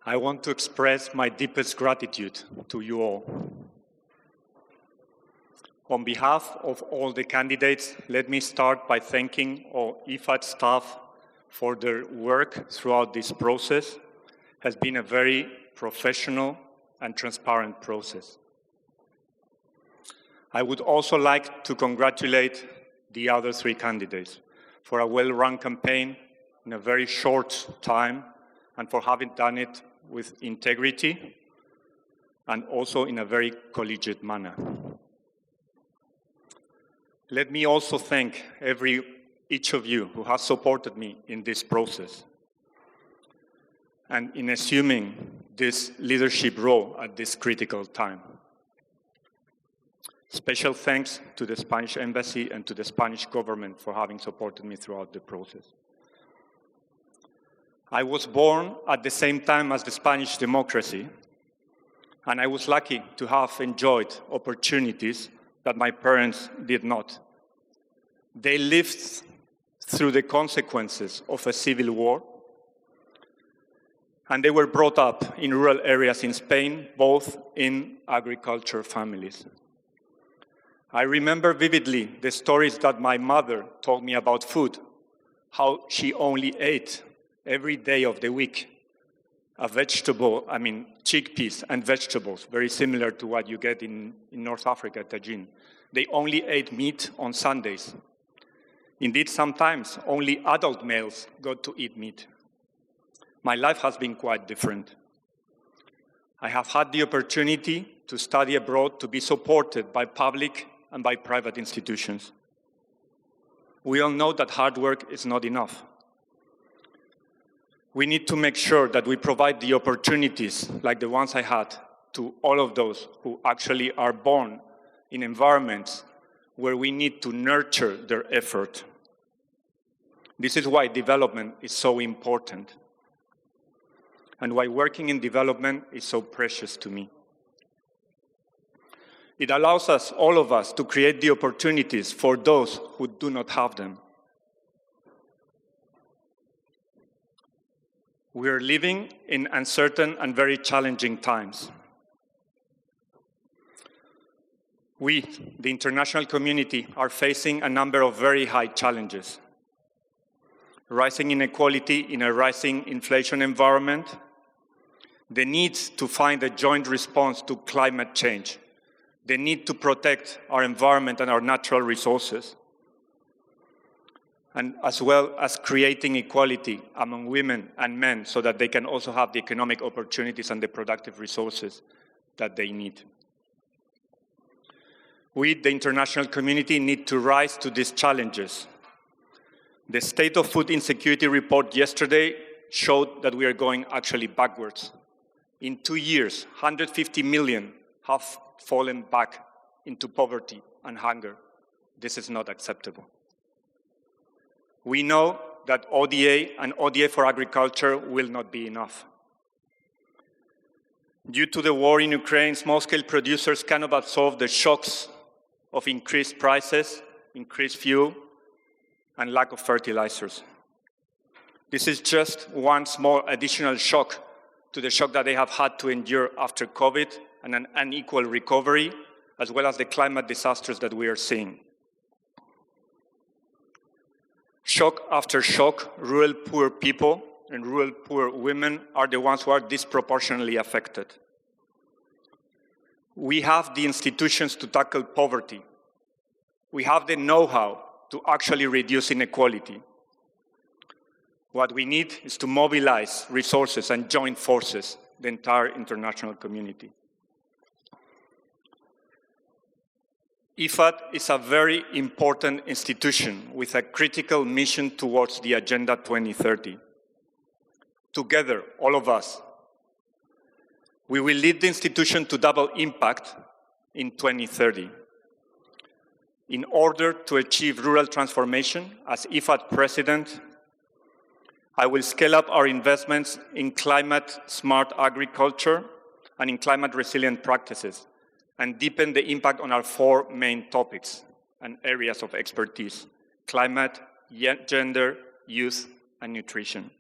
I want to express my deepest gratitude to you all. On behalf of all the candidates, let me start by thanking all IFAD staff for their work throughout this process. It has been a very professional and transparent process. I would also like to congratulate the other three candidates for a well-run campaign in a very short time and for having done it with integrity and also in a very collegiate manner. Let me also thank each of you who has supported me in this process and in assuming this leadership role at this critical time. Special thanks to the Spanish Embassy and to the Spanish government for having supported me throughout the process. I was born at the same time as the Spanish democracy, and I was lucky to have enjoyed opportunities that my parents did not. They lived through the consequences of a civil war, and they were brought up in rural areas in Spain, both in agriculture families. I remember vividly the stories that my mother told me about food, how she only ate every day of the week chickpeas and vegetables, very similar to what you get in North Africa, tagine. They only ate meat on Sundays. Indeed, sometimes only adult males got to eat meat. My life has been quite different. I have had the opportunity to study abroad, to be supported by public and by private institutions. We all know that hard work is not enough. We need to make sure that we provide the opportunities like the ones I had to all of those who actually are born in environments where we need to nurture their effort. This is why development is so important and why working in development is so precious to me. It allows us, all of us, to create the opportunities for those who do not have them. We are living in uncertain and very challenging times. We, the international community, are facing a number of very high challenges. Rising inequality in a rising inflation environment, the need to find a joint response to climate change, the need to protect our environment and our natural resources, and as well as creating equality among women and men so that they can also have the economic opportunities and the productive resources that they need. We, the international community, need to rise to these challenges. The State of Food Insecurity report yesterday showed that we are going actually backwards. In 2 years, 150 million have fallen back into poverty and hunger. This is not acceptable. We know that ODA and ODA for agriculture will not be enough. Due to the war in Ukraine, small-scale producers cannot absorb the shocks of increased prices, increased fuel, and lack of fertilizers. This is just one small additional shock to the shock that they have had to endure after COVID and an unequal recovery, as well as the climate disasters that we are seeing. Shock after shock, rural poor people and rural poor women are the ones who are disproportionately affected. We have the institutions to tackle poverty. We have the know-how to actually reduce inequality. What we need is to mobilize resources and join forces, the entire international community. IFAD is a very important institution with a critical mission towards the Agenda 2030. Together, all of us, we will lead the institution to double impact in 2030. In order to achieve rural transformation, as IFAD president, I will scale up our investments in climate-smart agriculture and in climate-resilient practices, and deepen the impact on our 4 main topics and areas of expertise: climate, gender, youth, and nutrition.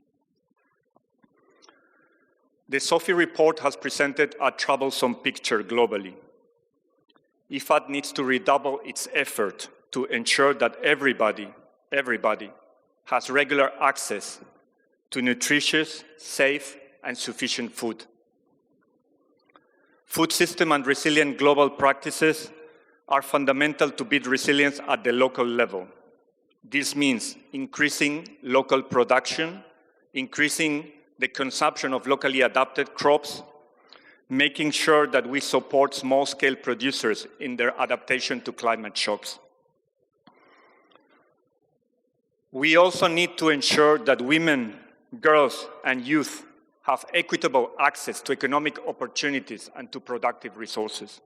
The SOFI report has presented a troublesome picture globally. IFAD needs to redouble its effort to ensure that everybody has regular access to nutritious, safe, and sufficient food. Food system and resilient global practices are fundamental to build resilience at the local level. This means increasing local production, increasing the consumption of locally adapted crops, making sure that we support small-scale producers in their adaptation to climate shocks. We also need to ensure that women, girls, and youth have equitable access to economic opportunities and to productive resources.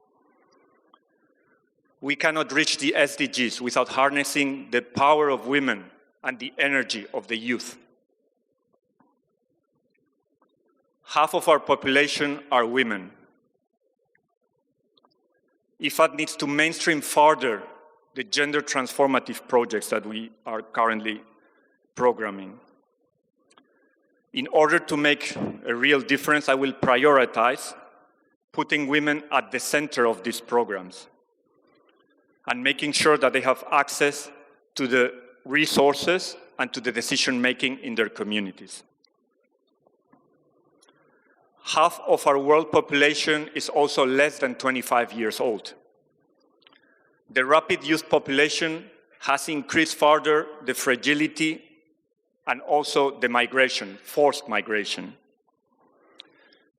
We cannot reach the SDGs without harnessing the power of women and the energy of the youth. Half of our population are women. IFAD needs to mainstream further the gender transformative projects that we are currently programming. In order to make a real difference, I will prioritize putting women at the center of these programs and making sure that they have access to the resources and to the decision-making in their communities. Half of our world population is also less than 25 years old. The rapid youth population has increased further the fragility and also the migration, forced migration.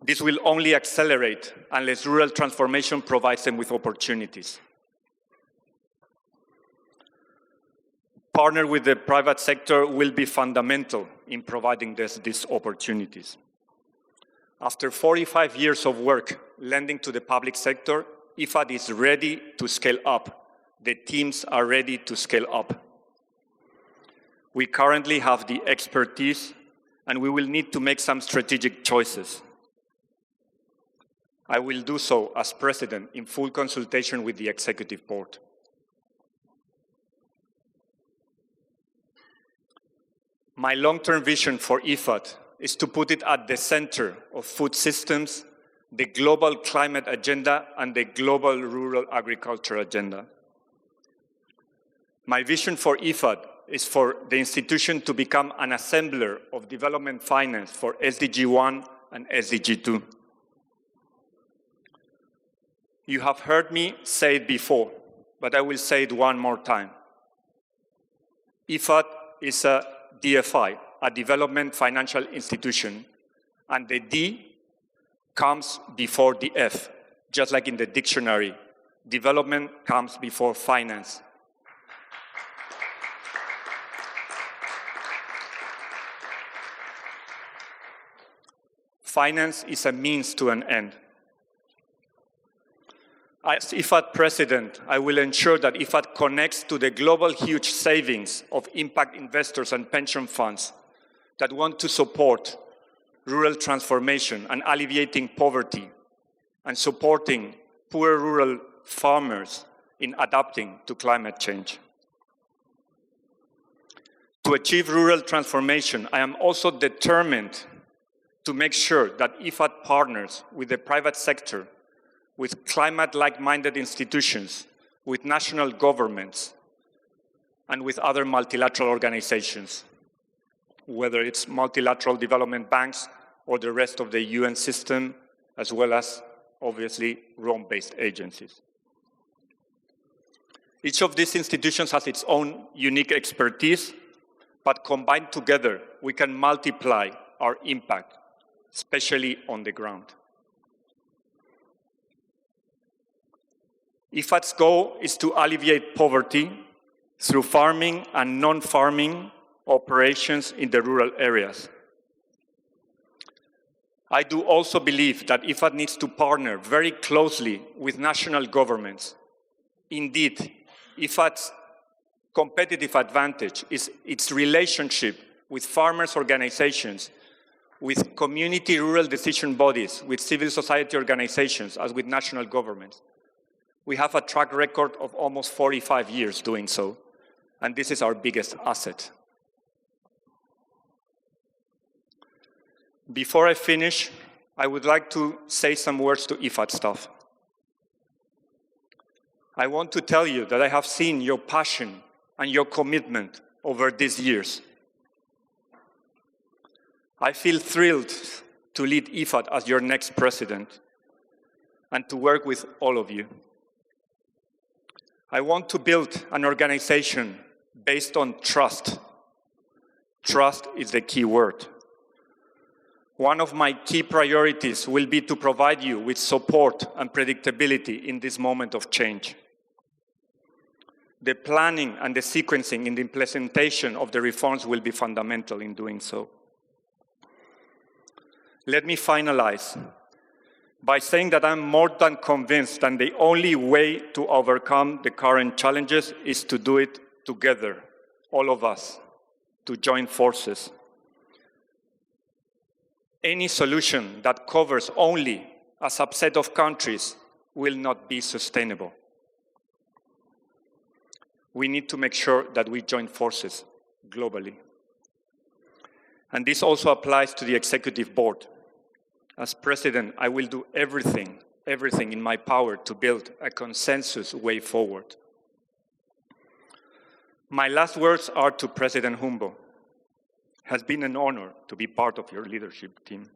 This will only accelerate unless rural transformation provides them with opportunities. Partner with the private sector will be fundamental in providing these opportunities. After 45 years of work lending to the public sector, IFAD is ready to scale up. The teams are ready to scale up. We currently have the expertise, and we will need to make some strategic choices. I will do so as president in full consultation with the executive board. My long-term vision for IFAD is to put it at the center of food systems, the global climate agenda, and the global rural agriculture agenda. My vision for IFAD is for the institution to become an assembler of development finance for SDG 1 and SDG 2. You have heard me say it before, but I will say it one more time. IFAD is a DFI, a development financial institution, and the D comes before the F, just like in the dictionary. Development comes before finance. Finance is a means to an end. As IFAD president, I will ensure that IFAD connects to the global huge savings of impact investors and pension funds that want to support rural transformation and alleviating poverty and supporting poor rural farmers in adapting to climate change. To achieve rural transformation, I am also determined to make sure that IFAD partners with the private sector, with climate-like-minded institutions, with national governments, and with other multilateral organizations, whether it's multilateral development banks or the rest of the UN system, as well as, obviously, Rome-based agencies. Each of these institutions has its own unique expertise, but combined together, we can multiply our impact, especially on the ground. IFAD's goal is to alleviate poverty through farming and non-farming operations in the rural areas. I do also believe that IFAD needs to partner very closely with national governments. Indeed, IFAD's competitive advantage is its relationship with farmers' organizations, with community rural decision bodies, with civil society organizations, as with national governments. We have a track record of almost 45 years doing so, and this is our biggest asset. Before I finish, I would like to say some words to IFAD staff. I want to tell you that I have seen your passion and your commitment over these years. I feel thrilled to lead IFAD as your next president and to work with all of you. I want to build an organization based on trust. Trust is the key word. One of my key priorities will be to provide you with support and predictability in this moment of change. The planning and the sequencing in the implementation of the reforms will be fundamental in doing so. Let me finalize by saying that I'm more than convinced that the only way to overcome the current challenges is to do it together, all of us, to join forces. Any solution that covers only a subset of countries will not be sustainable. We need to make sure that we join forces globally. And this also applies to the executive board. As president, I will do everything in my power to build a consensus way forward. My last words are to President Humbo. It has been an honor to be part of your leadership team.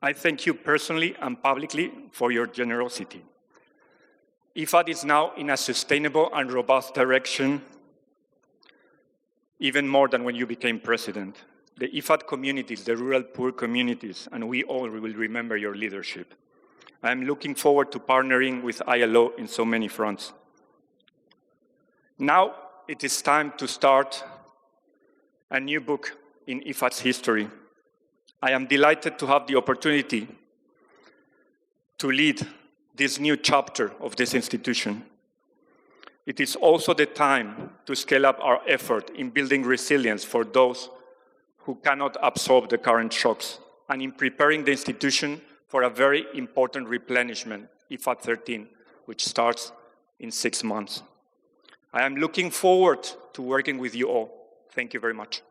I thank you personally and publicly for your generosity. IFAD is now in a sustainable and robust direction, even more than when you became president. The IFAD communities, the rural poor communities, and we all will remember your leadership. I am looking forward to partnering with ILO in so many fronts. Now it is time to start a new book in IFAD's history. I am delighted to have the opportunity to lead this new chapter of this institution. It is also the time to scale up our effort in building resilience for those who cannot absorb the current shocks, and in preparing the institution for a very important replenishment, IFAD 13, which starts in 6 months. I am looking forward to working with you all. Thank you very much.